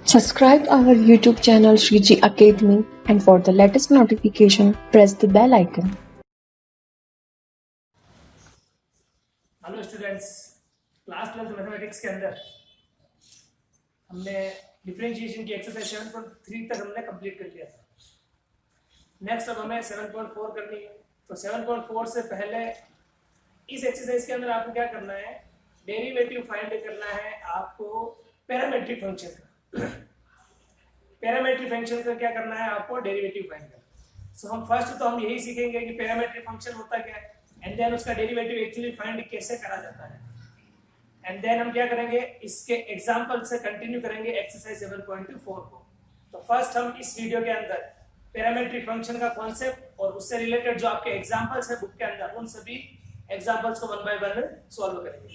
Subscribe our YouTube channel Shriji Academy, and for the latest notification, press the bell icon. Hello students, class 12 mathematics के अंदर हमने differentiation की exercise 7.3 तक हमने complete कर लिया था। नेक्स्ट अब हमें 7.4 करनी है। तो 7.4 से पहले इस एक्सरसाइज के अंदर आपको क्या करना है, डेरिवेटिव फाइंड करना है आपको पैरामेट्रिक फंक्शन का। पैरामेट्रिक फंक्शन का क्या करना है आपको, डेरिवेटिव फाइंड करना। सो हम फर्स्ट तो हम यही सीखेंगे कि पैरामेट्रिक फंक्शन होता क्या है, एंड देन उसका डेरिवेटिव एक्चुअली फाइंड कैसे करा जाता है, एंड देन हम क्या करेंगे, इसके एग्जांपल से कंटिन्यू करेंगे एक्सरसाइज 7.4 को। तो फर्स्ट हम इस वीडियो के अंदर पैरामेट्रिक फंक्शन का कॉन्सेप्ट और उससे रिलेटेड जो आपके एग्जांपल्स है बुक के अंदर, उन सभी एग्जांपल्स को वन बाय वन सॉल्व करेंगे।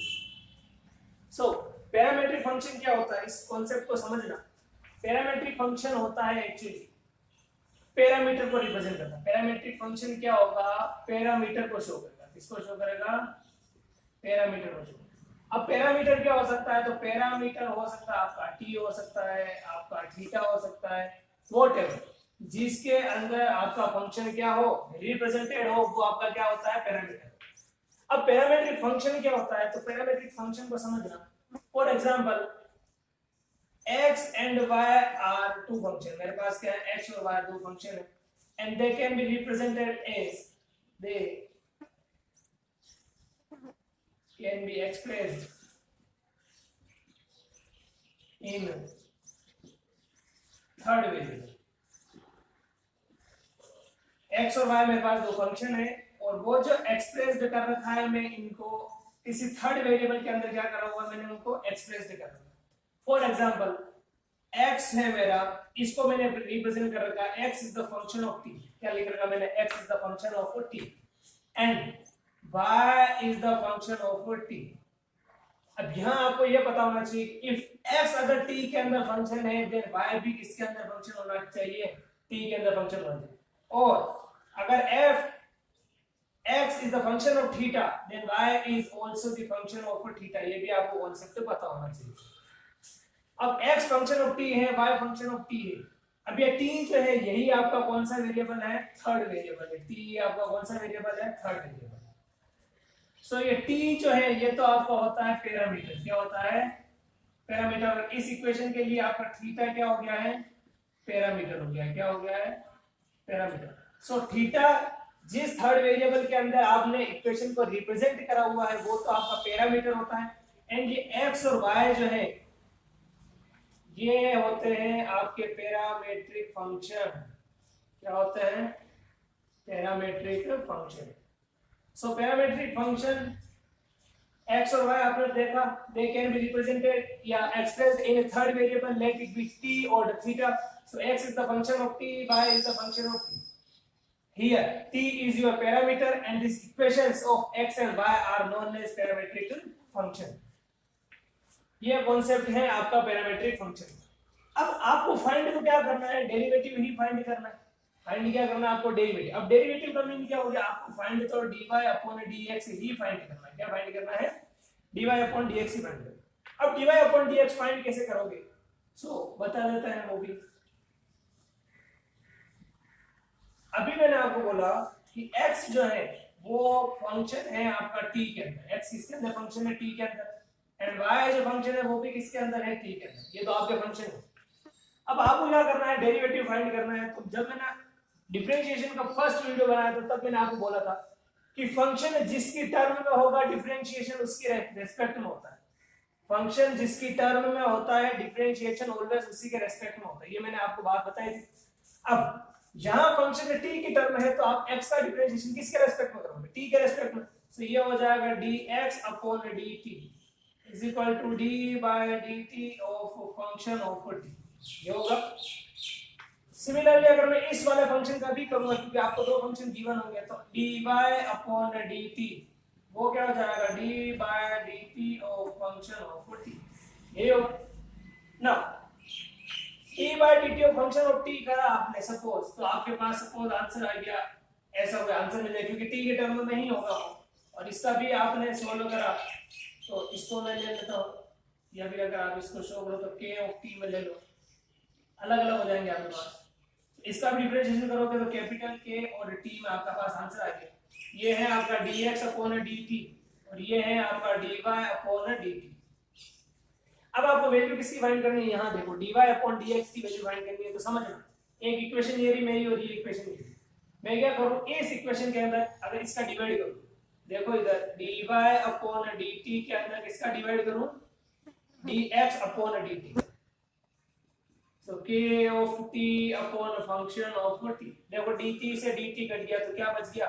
सो पैरामेट्रिक फंक्शन क्या होता है, इस कॉन्सेप्ट को समझना। पैरामेट्रिक फंक्शन होता है एक्चुअली पैरामीटर को रिप्रेजेंट करता है। पैरामेट्रिक फंक्शन क्या होगा, पैरामीटर को शो करेगा। किसको शो करेगा, पैरामीटर को शो। अब पैरामीटर क्या हो सकता है, तो पैरामीटर हो सकता है आपका टी हो सकता है, आपका थीटा हो सकता है, व्हाटएवर जिसके अंदर आपका फंक्शन क्या हो, रिप्रेजेंटेड हो, वो आपका क्या होता है, पैरामीटर। अब पैरामेट्रिक फंक्शन क्या होता है, तो पैरामेट्रिक फंक्शन को समझना। For example x and y are two function, मेरे पास क्या है, x और y दो फंक्शन है, and they can be represented as, they can be expressed in third variable। x और y मेरे पास दो फंक्शन है, और वो जो एक्सप्रेस्ड कर रखा है मैं इनको किसी थर्ड वेरिएबल के अंदर क्या करा हुआ, मैंने उनको एक्सप्रेस्ड कर रखा है। फॉर एग्जाम्पल x है मेरा, इसको मैंने रिप्रेजेंट कर रखा है, x is the function of t। क्या लिख रखा मैंने, x is the function of t and y is the function of t। अब यहां आपको यह पता होना चाहिए इफ x अगर t के अंदर फंक्शन है, देन y भी किसके अंदर फंक्शन होना चाहिए, t के अंदर फंक्शन होना चाहिए। और अगर f x is the function of theta, then y is also the function of theta। ये भी आपको कॉन्सेप्ट पता होना चाहिए। अब x फंक्शन ऑफ t है, y फंक्शन ऑफ t है। अब ये t जो है यही आपका कौन सा वेरिएबल है, थर्ड वेरिएबल है। t आपका कौन सा वेरिएबल है, थर्ड वेरिएबल। सो ये t जो है ये तो आपका होता है पैरामीटर। क्या होता है, पैरामीटर। इस इक्वेशन के लिए आपका थीटा क्या हो गया है, पैरामीटर हो गया है। क्या हो गया है, पैरामीटर। सो थीटा जिस थर्ड वेरिएबल के अंदर आपने इक्वेशन को रिप्रेजेंट करा हुआ है वो तो आपका पैरामीटर होता है, एंड ये x और y जो है ये होते हैं आपके पैरामेट्रिक फंक्शन। क्या होते हैं, पैरामेट्रिक फंक्शन। सो पैरामेट्रिक फंक्शन x और y आपने देखा, दे कैन बी रिप्रेजेंटेड या expressed in a third variable, let it be t और theta. So x is the function of t, y is the function of t। Here t is your parameter and these equations of x and y are known as parametric function। ये concept है आपका parametric function. अब आपको find तो क्या करना है, derivative ही find करना है। फाइंड क्या करना है आपको, डेरिवेटिव। अब डेरिवेटिव का मीनिंग क्या हो गया, आपको फाइंड तो dy अपॉन dx ही फाइंड करना है। क्या फाइंड करना है, dy अपॉन dx ही फाइंड करना है। अब dy अपॉन dx फाइंड कैसे करोगे, सो बता देता है वो भी। अभी मैंने आपको बोला कि x जो है वो फंक्शन है आपका t के अंदर। x किसके अंदर फंक्शन है, t के अंदर, एंड y जो फंक्शन है वो भी किसके अंदर है, t के अंदर। ये तो आपके फंक्शन है। अब आपको क्या करना है, डेरिवेटिव फाइंड करना है। तो जब मैंने डिफरेंशिएशन का फर्स्ट वीडियो बनाया था तब मैंने आपको बोला था कि फंक्शन जिसकी टर्म में होगा डिफरेंशिएशन उसके रेस्पेक्ट में होता है। फंक्शन जिसकी टर्म में होता है डिफरेंशिएशन ऑलवेज उसी के रेस्पेक्ट में होता है। ये मैंने आपको बात बताई थी। अब यहां फंक्शन t की टर्म है तो आप x का डिफरेंशिएशन किसके रेस्पेक्ट में करोगे, t के रेस्पेक्ट में। तो ये हो जाएगा dx upon dt is equal to d by dt of function of t। ये होगा। सिमिलरली अगर मैं इस वाले फंक्शन का भी करूंगा, क्योंकि आपको दो फंक्शन गिवन होंगे, तो dy अपॉन dt वो क्या हो जाएगा, d by dt of function of t। ये होगा ना। t by dt of function of t करा आपने सपोज, तो आपके पास सपोज आंसर आ गया, ऐसा कोई आंसर मिल जाए क्योंकि t के टर्म में नहीं होगा। और इसका भी आपने सॉल्व करा, तो इसको मैं ले लेता हूं, या फिर अगर आप इसको शो करो तो k ऑफ t में ले लो, अलग अलग हो जाएंगे आपके पास। इसका भी डिफरेंशिएशन करोगे तो कैपिटल के और टी में आपका पास आंसर आ गया। ये है आपका dx अपॉन dt और ये है आपका dy अपॉन dt। अब आपको वैल्यू किसकी फाइंड करनी है, यहाँ देखो dy अपॉन dx की वैल्यू फाइंड करनी है। तो समझना, एक इक्वेशन ये रही मेरी और ये इक्वेशन ये रही। मैं क्या करूं, इस इक्वेशन के अंदर अगर इसका डिवाइड करूं, देखो इधर dy अपॉन dt के अंदर किसका डिवाइड करूं, dx अपॉन dt। तो k of t upon function of t। देखो dt से dt कट गया तो क्या बच गया,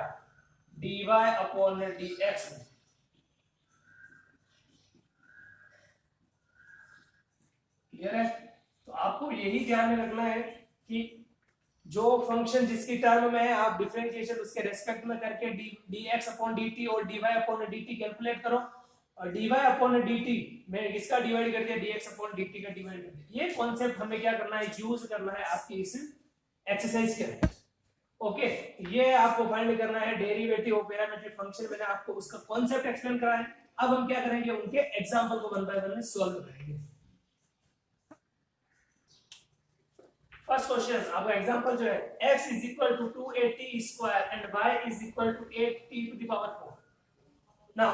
dy अपॉन dx। क्लियर है? तो आपको यही ध्यान में रखना है कि जो फंक्शन जिसकी टर्म में है आप डिफरेंशिएशन उसके रेस्पेक्ट में करके dx अपॉन dt और dy अपॉन dt कैलकुलेट करो, और dy अपॉन dt में किसका डिवाइड कर दिया, dx अपॉन dt का डिवाइड कर दिया। ये कॉन्सेप्ट हमें क्या करना है, यूज करना है आपकी इस एक्सरसाइज के अंदर। ओके, ये आपको फाइंड करना है डेरिवेटिव ऑफ पैरामीट्रिक फंक्शन। मैंने आपको उसका कॉन्सेप्ट एक्सप्लेन करा है। अब हम क्या करेंगे, उनके एग्जांपल को वन बाय वन सॉल्व करेंगे। फर्स्ट क्वेश्चन आपका एग्जांपल जो है x is equal to 280 square and y is equal to 8t to the power 4। Now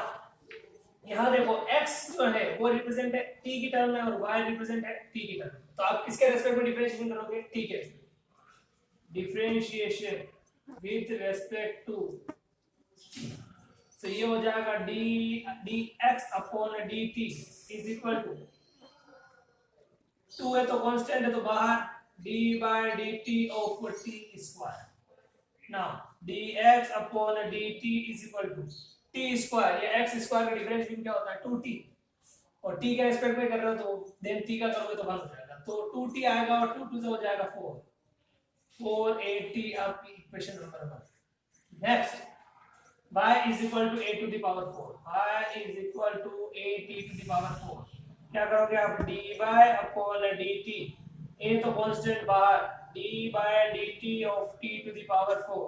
यहां देखो x जो है वो रिप्रेजेंट है t की टर्म में और y रिप्रेजेंट है t की टर्म में। तो आप किसके रेस्पेक्ट में डिफरेंशिएशन करोगे, t के डिफरेंशिएशन विद रेस्पेक्ट टू। तो ये हो जाएगा dx upon dt is equal to 2 है तो कांस्टेंट है तो बाहर d by dt of t square। now dx upon dt is equal to t square। ये x square का डिफरेंशिएशन क्या होता है, 2t, और t के रेस्पेक्ट में कर रहे हो तो देन t का करोगे तो 1 हो जाएगा। तो 2t आएगा और 2 से हो जाएगा 4, 480 आपकी equation number 1। Next y is equal to a to the power 4। y is equal to at to the power 4। क्या करोगे आप, dy upon dt, a तो कांस्टेंट बाहर, d by dt of t to the power 4।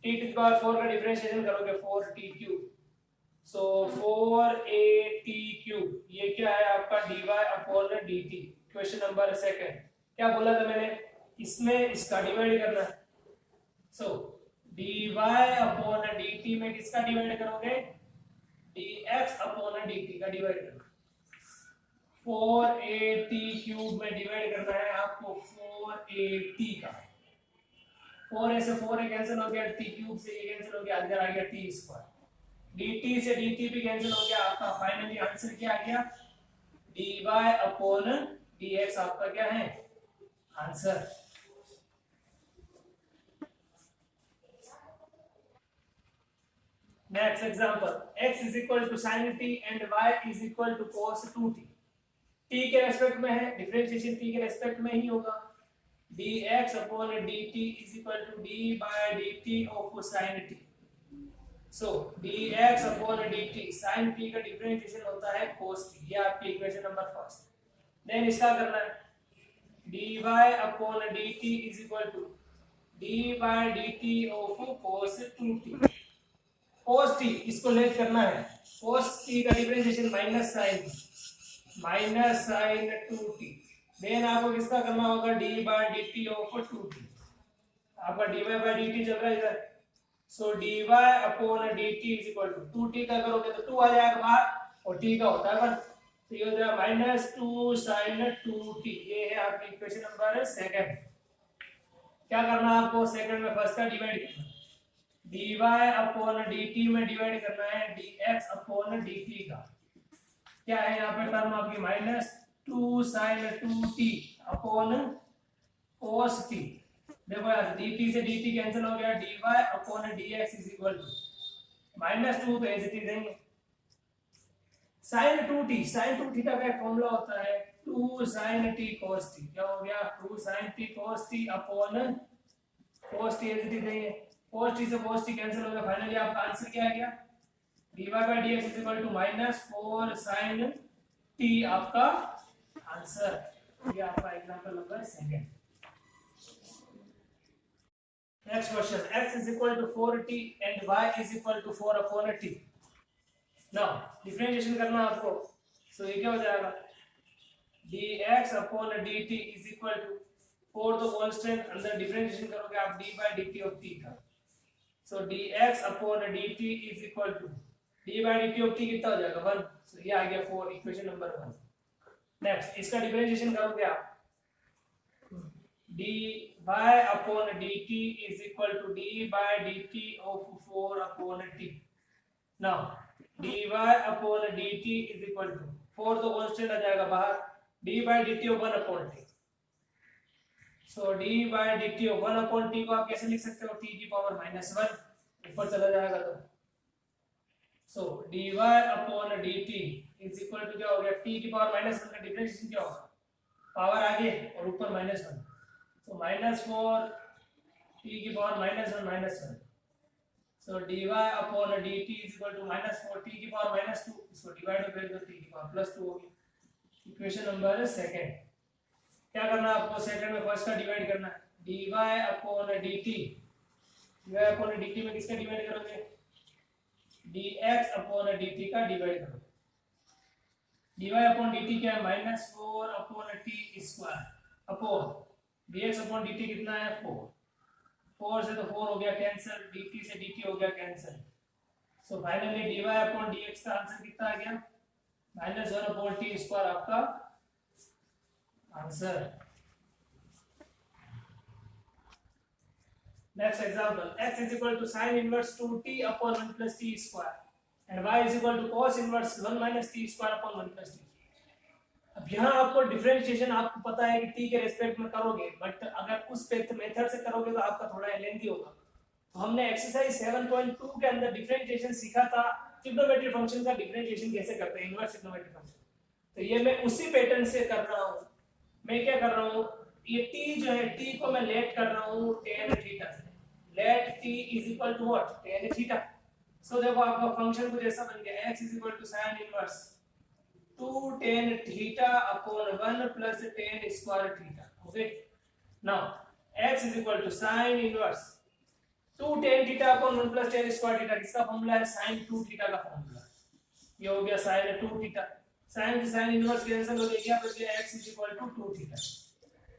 t to the power 4 का differentiation करोगे 4t cube. सो 4at cube ये क्या है आपका dy upon dt। Question number second क्या बोला था मैंने, इसमें इसका डिवाइड करना है। सो dy upon dt में किसका डिवाइड करोगे, dx upon dt का डिवाइड करना। 4at क्यूब में डिवाइड करना है आपको 4at का। 4 से 4 कैंसिल हो गया, t क्यूब से ये कैंसिल हो गया, अंदर आ गया t स्क्वायर। dt से dt भी कैंसिल हो गया, आपका फाइनली आंसर क्या आ गया, dy अपॉन dx आपका क्या है answer. Next example x is equal to sin t and y is equal to cos 2t। t के रेस्पेक्ट में है, डिफरेंशिएशन t के रेस्पेक्ट में ही होगा। dx upon dt is equal to d by dt of sin t। so dx upon dt sin t का differentiation होता है cos t। ये आपकी इक्वेशन नंबर फर्स्ट। देन इसका करना है dy upon dt is equal to d by dt of cos 2t। cos t इसको लेट करना है, cos t का differentiation minus sine 2t। Then आपको किसका करना होगा, d by dt of 2t। आपका dy by dt चल रहा है इधर। So dy upon dt is equal to 2t का करोगे तो 2 आ जाएगा बाहर और t का होता है 1। तो ये हो जाएगा माइनस 2 साइन 2t। ये है आपकी इक्वेशन नंबर सेकंड। क्या करना है आपको, सेकंड में फर्स्ट का डिवाइड करना, dy अपॉन dt में डिवाइड करना है dx अपॉन dt का। क्या है यहाँ पे टर्म आपकी minus 2 sine 2t upon cos t। देखो यार dt से dt कैंसिल हो गया, dy upon dx is equal to minus 2 तो एज इट इज रहेंगे। साइन 2t, साइन 2 थीटा का एक फॉर्मूला होता है 2 साइन t cos t। क्या हो गया, 2 sine t cos t upon cos t as it is रहेंगे। cos t से cos t कैंसिल हो गया, फाइनली आपका आंसर क्या आ गया, dy by dx is equal to minus 4 sin t आपका आंसर। ये आपका example number second. Next question x is equal to 4t and y is equal to 4 upon t। Now differentiation करना आपको। सो ये क्या हो जाएगा, dx upon dt is equal to 4 तो कांस्टेंट, अंदर डिफरेंशिएशन करोगे आप d by dt of t का, सो dx upon dt is equal to d by dt of t कितना हो जाएगा 1, सो ये आ गया 4, इक्वेशन नंबर 1। नेक्स्ट इसका डिफरेंशिएशन करोगे आप, dy upon dt is equal to d by dt of 4 upon t। now dy upon dt is equal to 4 तो constant आ जाएगा बाहर, d by dt of 1 upon t, so d by dt of 1 upon t को आप कैसे लिख सकते हो, t की पावर -1 ऊपर चला जाएगा तो, सो dy upon dt is equal to क्या हो गया, t की पावर -1 का डिफरेंशिएशन क्या होगा, पावर आगे और ऊपर -1, तो -4 t की power -1, so dy upon dt is equal to -4 t की पावर -2, इसको डिवाइड कर दो, t की पावर +2 होगी। इक्वेशन नंबर सेकंड, क्या करना है आपको, सेकंड में फर्स्ट का डिवाइड करना है, dy upon dt, dy upon dt में किसका डिवाइड करोगे, dx upon dt का डिवाइड करोगे, dy upon dt क्या है, -4 upon t square upon dx upon dt कितना है 4, 4 से तो 4 हो गया कैंसिल, dt से dt हो गया cancel, so finally dy upon dx का आंसर कितना आ गया, -1 upon t स्क्वायर आपका answer. Next example, x is equal to sin inverse 2t upon 1 plus t square and y is equal to cos inverse 1 minus t square upon 1 plus t। अब यहाँ आपको differentiation आपको पता है कि t के respect में करोगे, बट अगर उस मेथड से करोगे तो आपका थोड़ा लेंथी होगा। तो हमने एक्सरसाइज 7.2 के अंदर डिफरेंशिएशन सीखा था, ट्रिग्नोमेट्री फंक्शन का डिफरेंशिएशन कैसे करते हैं, इनवर्स ट्रिग्नोमेट्री फंक्शन। तो ये मैं उसी पैटर्न से कर रहा हूँ। मैं क्या कर रहा हूँ, ये t जो है, t को मैं लेट कर रहा हूँ tan थीटा से, let t is equal to what, tan theta. So देखो आपका फंक्शन कुछ ऐसा बन गया, x is equal to sin inverse 2 tan theta upon 1 plus tan square theta. Okay, now x is equal to sin inverse 2 tan theta upon 1 plus tan square theta, किसका formula है, sin 2 theta का formula. ये हो गया sin 2 theta, sin से sin inverse cancel हो गया, बच गया x is equal to 2 theta.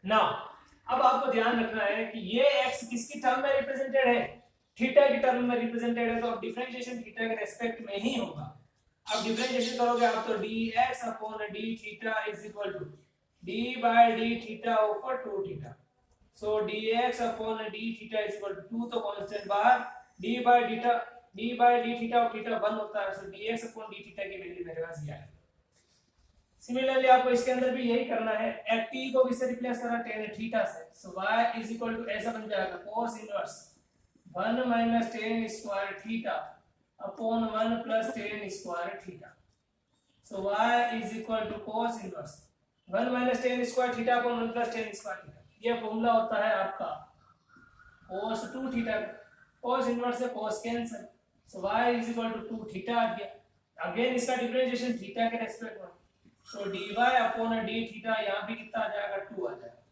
Now अब आपको ध्यान रखना है कि ये x किसकी टर्म में रिप्रेजेंटेड है, थीटा की टर्म में रिप्रेजेंटेड है, तो अब डिफरेंशिएशन थीटा के रेस्पेक्ट में ही होगा। अब डिफरेंशिएशन करोगे आप तो dx upon d theta is equal to d by d theta over 2 theta. So dx upon d theta is equal to 2 तो कांस्टेंट बाहर, d बाय d थीटा और थीटा 1 होता है, so dx upon d theta की value मेरे पास ये है। सिमिलरली आपको इसके अंदर भी यही करना है, t को किससे रिप्लेस करना, tan थीटा से, so y is equal to ऐसा बन जाएगा cos inverse 1 minus tan square theta upon 1 plus tan square theta. So y is equal to cos inverse 1 minus tan square theta upon 1 plus tan square theta. ये formula होता है आपका cos 2 theta, cos inverse से cos cancel, so y is equal to 2 theta आ गया। Again इसका differentiation theta के respect में, सो dy अपॉन d थीटा यहाँ भी कितना आ जाएगा, 2 आ जाएगा।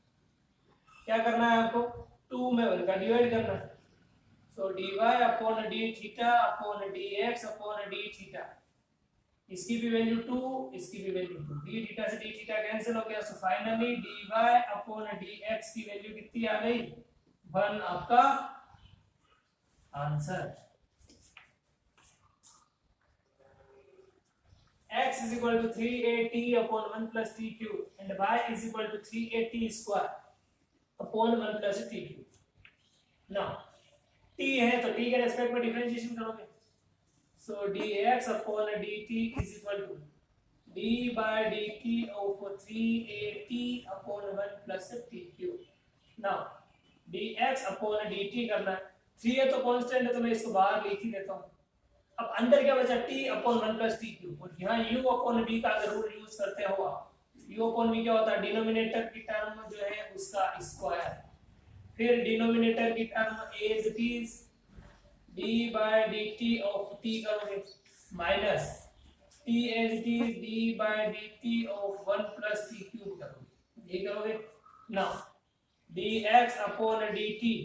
क्या करना है आपको, 2 में 1 का डिवाइड करना है, सो dy upon d theta upon dx upon d theta, इसकी भी वैल्यू 2, इसकी भी वैल्यू 2, d थीटा से d थीटा कैंसिल हो गया, so finally dy upon dx की वैल्यू कितनी आ गई, 1 आपका answer. x is equal to 3at upon 1 plus t cube and y is equal to 3at square upon 1 plus t cube। now t है तो t के respect में differentiation करोगे, so dx upon dt is equal to d by dt of 3at upon 1 plus t cube। now dx upon dt करना है, 3 है तो constant है तो मैं इसको बाहर लिख ही देता हूँ। अब अंदर क्या बचा, t upon 1 plus t cube, और यहाँ u अपॉन v का जरूर यूज करते हो आप। u अपॉन v क्या होता है, डिनोमिनेटर की टर्म जो है उसका स्क्वायर, फिर डिनोमिनेटर की term as it is d by dt of t करोगे minus t as it is d by dt of 1 plus t cube करोगे, ये करोगे। Now dx upon dt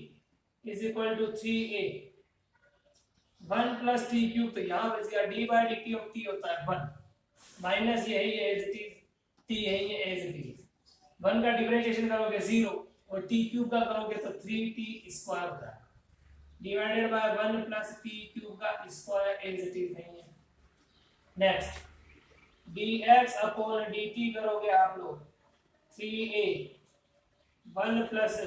is equal to 3a 1 plus t cube, तो यहाँ बच गया d by dt of t होता है 1 माइनस यही एज इट इज t है, ये एज इट इज 1 का डिफरेंशिएशन करोगे 0, और टी क्यूब का करोगे तो 3t² होता है, divided by 1 plus t cube का स्क्वायर एज इट इज नहीं है। नेक्स्ट dx अपॉन dt करोगे आप लोग 3a 1 प्लस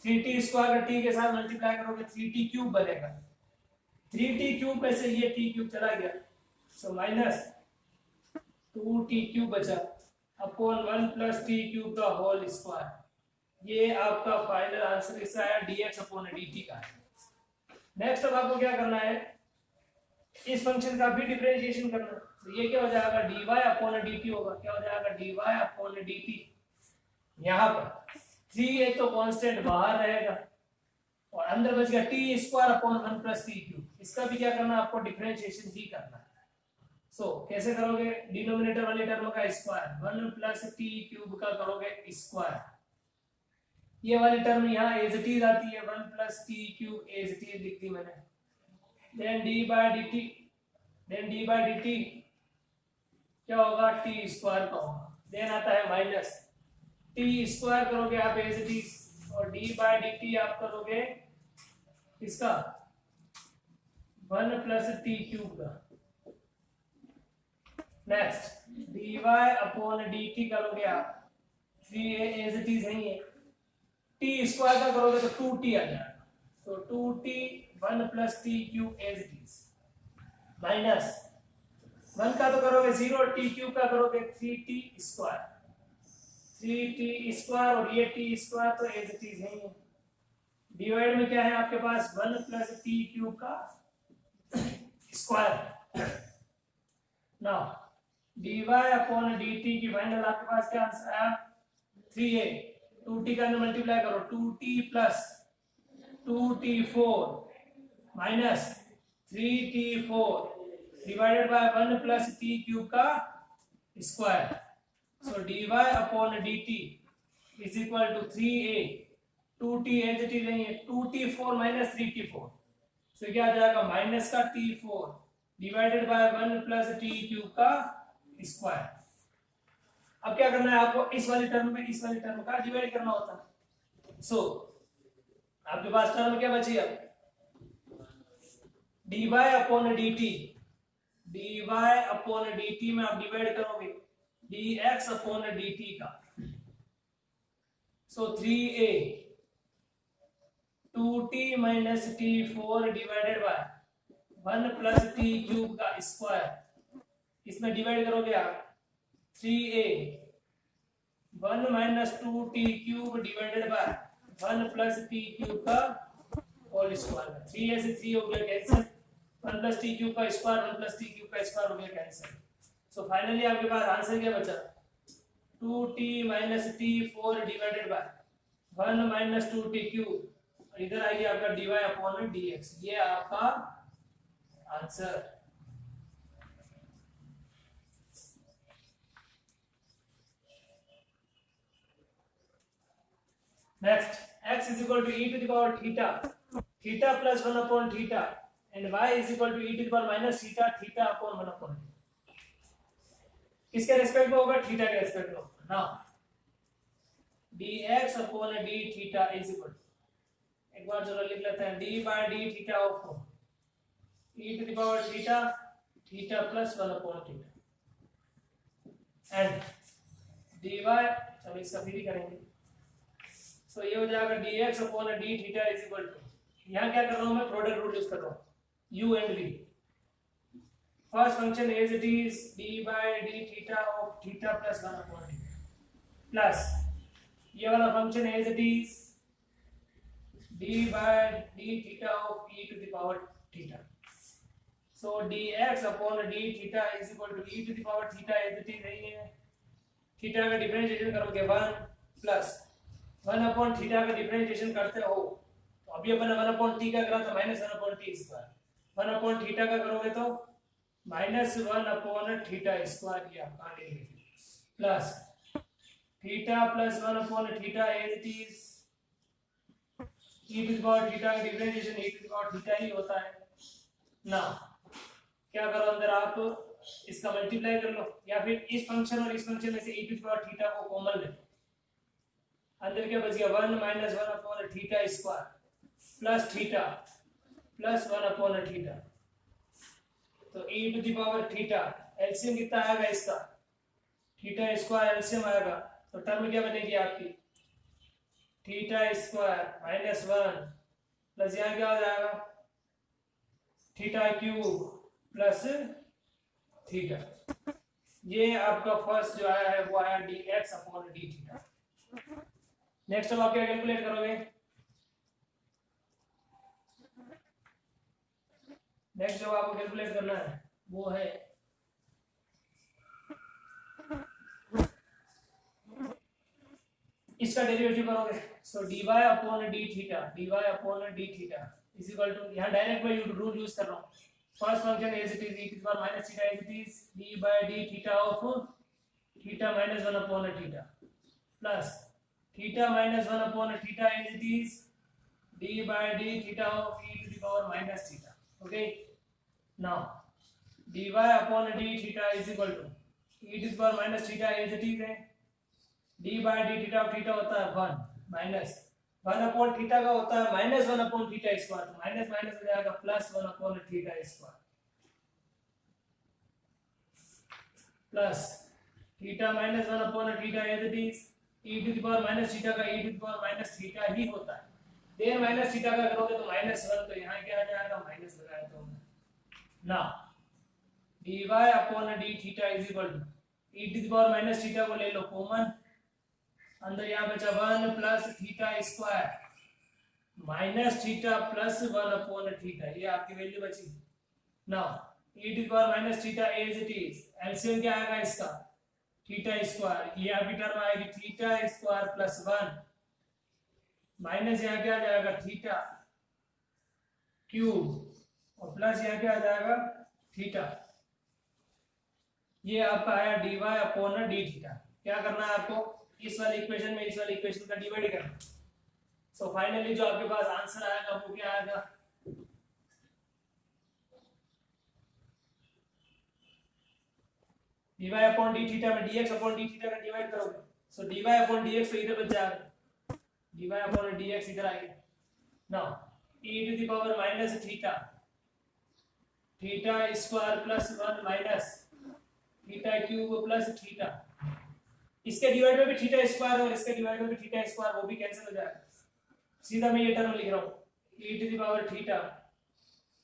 3t² टी के साथ मल्टीप्लाई करोगे 3t³ बनेगा, 3t³ में से ये t³ चला गया, सो माइनस 2t³ बचा अपॉन 1 प्लस t³ का होल स्क्वायर। ये आपका फाइनल आंसर इसका है dx अपॉन dt का। नेक्स्ट अब आपको क्या करना है, इस फंक्शन का भी डिफरेंशिएशन करना है। तो ये क्या हो जाएगा, dy अपॉन dt होगा, क्या हो जाएगा dy अपॉन dt। यहाँ पर 3 एक तो कांस्टेंट बाहर रहेगा और अंदर बच गया t² अपॉन 1 प्लस t³। इसका भी क्या करना है, आपको डिफरेंशिएशन ही करना है। सो कैसे करोगे, डिनोमिनेटर वाले टर्म का स्क्वायर 1 प्लस t³ का करोगे स्क्वायर, ये वाली टर्म यहाँ एज इट इज आती है 1 plus t³ as it is लिख दी मैंने। देन d by dt क्या होगा, t² का होगा। देन आता है माइनस t² करोगे आप एज इट इज, और d by dt आप करोगे इसका 1 प्लस t³ का। नेक्स्ट dy अपॉन dt करोगे आप 3a एज इट इज नहीं है, t² का करोगे तो 2t आ जाएगा, तो 2t 1 plus t³ as it is minus 1 का तो करोगे 0, t³ का करोगे 3t², 3t² और ये t² तो एज इट इज नहीं है। डिवाइड में क्या है आपके पास 1 प्लस t³ का square. Now dy upon dt की फाइनल आपके पास क्या आंसर आया, 3a, 2t का मल्टीप्लाई करो 2t plus 2t4 minus 3t4 divided by 1 plus t³ का square. So dy upon dt is equal to 3a, 2t as it is नहीं है, 2t4 minus 3t4, सो क्या आ जाएगा माइनस का t4 divided by 1 plus t³ का square. अब क्या करना है आपको, इस वाली टर्म में इस वाली टर्म का डिवाइड करना होता है। सो आपके पास टर्म क्या बची, अब dy upon dt, dy upon dt में आप डिवाइड करोगे dx अपॉन dt का। सो 3a 2t minus t4 divided by 1 plus t³ का स्क्वायर, इसमें डिवाइड करोगे आप 3a 1 minus 2t³ divided by 1 plus t³ का होल स्क्वायर। 3a से 3 हो गया कैंसिल, 1 प्लस t³ का स्क्वायर 1 प्लस t³ का स्क्वायर हो गया कैंसिल। सो फाइनली आपके पास आंसर क्या बचा, 2t minus t4 divided by 1 minus 2t³, और इधर आइए आपका dy अपॉन dx, ये आपका answer. Next x is equal to e to the power theta, theta plus 1 upon theta, and y is equal to e to the power minus theta, theta upon 1 upon theta। किसके respect में होगा, theta के respect में होगा ना। dx upon d theta is equal, एक बार जरा लिख लेते हैं, d by d theta of e to the power theta, theta plus 1 upon theta, and dy, चलो इसका फिर ही करेंगे। सो ये हो जाएगा dx upon d theta is equal to, यहाँ क्या कर रहा हूँ मैं, प्रोडक्ट रूल यूज कर रहा हूँ u and v। First function as it is d by d theta of theta plus 1 upon theta, plus ये वाला function as it is d by d theta of e to the power theta. So dx upon d theta is equal to e to the power theta as it is नहीं है, theta का differentiation करोगे 1 plus 1 upon theta का differentiation करते हो तो अभी अपन 1 upon t का करा तो minus 1 upon t square, 1 upon theta का करोगे तो माइनस 1 अपॉन थीटा स्क्वायर, ये आपका derivative, plus theta plus 1 upon theta as it is e to the power theta का differentiation e to the power theta ही होता है ना। क्या करो अंदर आप इसका मल्टीप्लाई कर लो, या फिर इस फंक्शन और इस फंक्शन में से e to the power theta को कॉमन ले लो, अंदर क्या बच गया 1 minus 1 upon theta square plus theta plus 1 upon theta. तो e to the power theta LCM कितना आएगा इसका, थीटा स्क्वायर एलसीएम आएगा तो टर्म क्या बनेगी आपकी थीटा स्क्वायर माइनस 1 प्लस यहाँ क्या हो जाएगा थीटा क्यूब प्लस थीटा। ये आपका फर्स्ट जो आया है वो आया dx upon d theta. Next अब आप क्या कैलकुलेट करोगे, नेक्स्ट जो आपको कैलकुलेट करना है वो है इसका डेरिवेटिव करोगे। So dy upon d theta, dy upon d theta is equal to, यहाँ डायरेक्ट मैं रूल यूज कर रहा हूँ, first function as it is e to the power minus theta as it is d by d theta of theta minus 1 upon theta plus theta minus 1 upon theta as it is d by d theta of e to the power minus theta. Okay, now dy upon d theta is equal to e to the power minus theta as it is है d by d theta of theta होता है 1 minus 1 upon theta का होता है minus 1 upon theta square, तो minus minus हो जाएगा plus 1 upon theta square plus theta minus 1 upon theta as it is e to the power minus theta का e to the power minus theta ही होता है, देर माइनस थीटा का करोगे तो माइनस 1, तो यहाँ क्या आ जाएगा माइनस लगाया तो ना dy upon d theta is equal to e to the power minus theta को ले लो कॉमन, अंदर यहाँ बचा 1 plus theta square minus theta plus 1 upon theta, ये आपकी वैल्यू बची। Now e to the power minus theta as it is, LCM क्या आएगा इसका थीटा स्क्वायर, ये आपकी टर्म आएगी थीटा स्क्वायर प्लस 1 माइनस यहाँ क्या आ जाएगा थीटा क्यूब और प्लस यहाँ क्या आ जाएगा थीटा। ये आपका आया dy अपॉन डी थीटा। क्या करना है आपको, इस वाले इक्वेशन में इस वाले इक्वेशन का डिवाइड करना। सो फाइनली जो आपके पास आंसर आएगा वो क्या आएगा, dy अपॉन डी थीटा में dx अपॉन डी थीटा का डिवाइड करोगे, सो dy अपॉन dx तो इधर बच जाएगा, dy अपॉन dx इधर आएगा। Now e to the power minus theta, theta square plus 1 minus theta cube plus theta, इसके डिवाइड में भी थीटा स्क्वायर और इसके डिवाइड में भी थीटा स्क्वायर, वो भी कैंसिल हो जाएगा। सीधा मैं ये टर्म लिख रहा हूँ e to the power theta,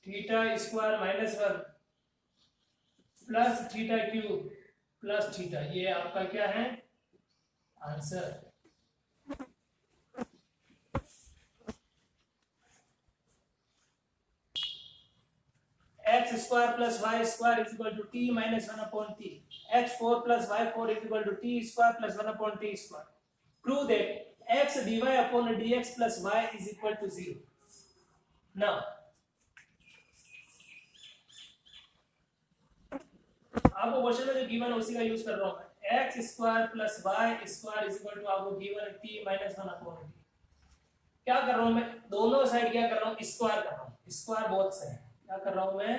theta square minus 1 plus theta cube plus theta, ये आपका क्या है answer. x square plus y square is equal to t minus 1 upon t, x4 plus y4 is equal to t square plus 1 upon t square. Prove that x dy upon dx plus y is equal to 0। Now आपको question में जो given है उसी का use कर रहा हूं मैं, x square plus y square is equal to आपको गिवन है t माइनस 1 अपॉन टी। क्या कर रहा हूं मैं, दोनों साइड क्या कर रहा हूं स्क्वायर कर रहा हूं, स्क्वायर बोथ साइड क्या कर रहा हूं मैं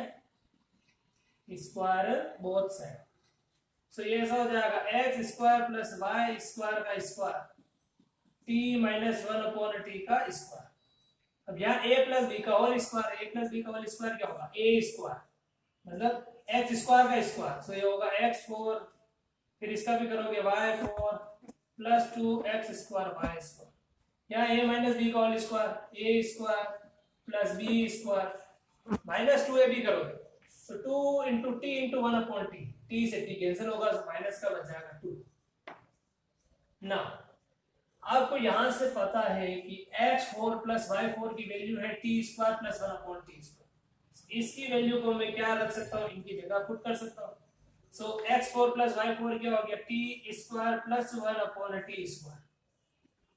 स्क्वायर बोथ साइड। सो ये ऐसा हो जाएगा x square plus y square का square t minus 1 upon t का स्क्वायर। अब यहाँ a प्लस b का whole square, a plus b का होल स्क्वायर क्या होगा a स्क्वायर, मतलब x स्क्वायर का स्क्वायर, सो ये होगा x4, फिर इसका भी करोगे y4 plus 2x square y square, यहाँ a माइनस b का whole square a square plus b square minus 2ab करोगे, तो 2 into T into 1 upon T, T से टी कैंसिल होगा तो माइनस का बच जाएगा 2। ना आपको यहां से पता है कि x4 प्लस y4 की वैल्यू है T square plus 1 upon t square, इसकी वैल्यू को मैं क्या रख सकता हूं, इनकी जगह पुट कर सकता हूं। सो x4 प्लस y4 क्या हो गया t square plus 1 upon t square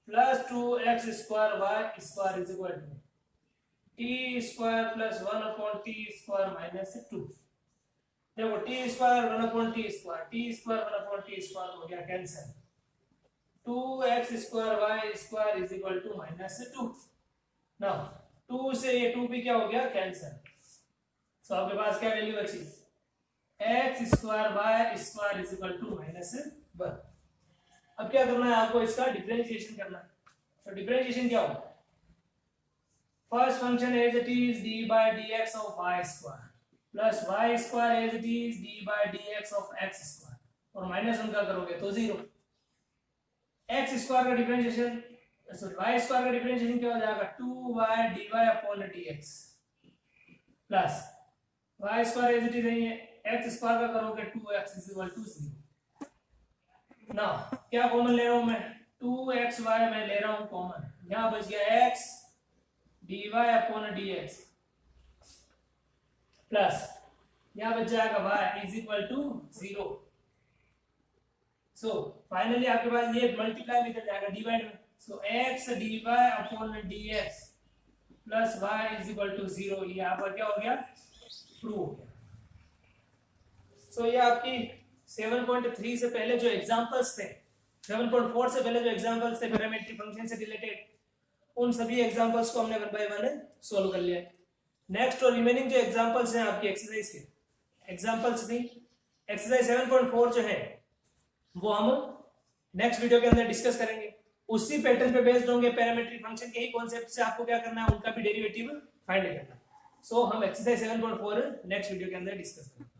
plus 2x square y square is equal to t square plus 1 upon t square minus 2। देखो t square 1 upon t square, t square 1 upon t square हो गया cancel, 2x square y square is equal to minus 2। Now 2 से ये 2 भी क्या हो गया cancel, सो आपके पास क्या वैल्यू बची x square y square is equal to minus 1। अब क्या करना है आपको, इसका डिफरेंशिएशन करना है। तो डिफरेंशिएशन क्या होगा, first function as it is d by d x of y square plus y square as it is d by d x of x square, और माइनस उनका करोगे तो जीरो। एक्स स्क्वायर का डिफरेंशिएशन, सॉरी वाई स्क्वायर का differentiation क्या हो जाएगा, 2y dy upon dx plus y square as it is नहीं है, एक्स स्क्वायर का करोगे 2x इज इक्वल टू 0। ना क्या कॉमन ले रहा हूं मैं, 2xy मैं ले रहा हूं कॉमन, यहां बच गया x dy upon dx plus यहां बच जाएगा y is equal to 0। So finally आपके पास ये मल्टीप्लाई निकल जाएगा डिवाइड में, so x dy upon dx plus y is equal to 0, ये यहाँ पर क्या हो गया, प्रूव हो गया। सो ये आपकी 7.3 से पहले जो एग्जांपल्स थे, 7.4 से पहले जो एग्जांपल्स थे पैरामीट्रिक फंक्शन से रिलेटेड, उन सभी एग्जांपल्स को हमने वन बाय वन सॉल्व कर लिया। नेक्स्ट और रिमेनिंग जो एग्जांपल्स हैं आपकी एक्सरसाइज के एग्जांपल्स थी, एक्सरसाइज 7.4 जो है वो हम नेक्स्ट वीडियो के अंदर डिस्कस करेंगे। उसी पैटर्न पे बेस्ड होंगे पैरामीट्रिक फंक्शन के ही कॉन्सेप्ट से आपको क्या करना है, उनका भी डेरिवेटिव फाइंड करना है। सो हम एक्सरसाइज 7.4 नेक्स्ट वीडियो के अंदर डिस्कस करेंगे।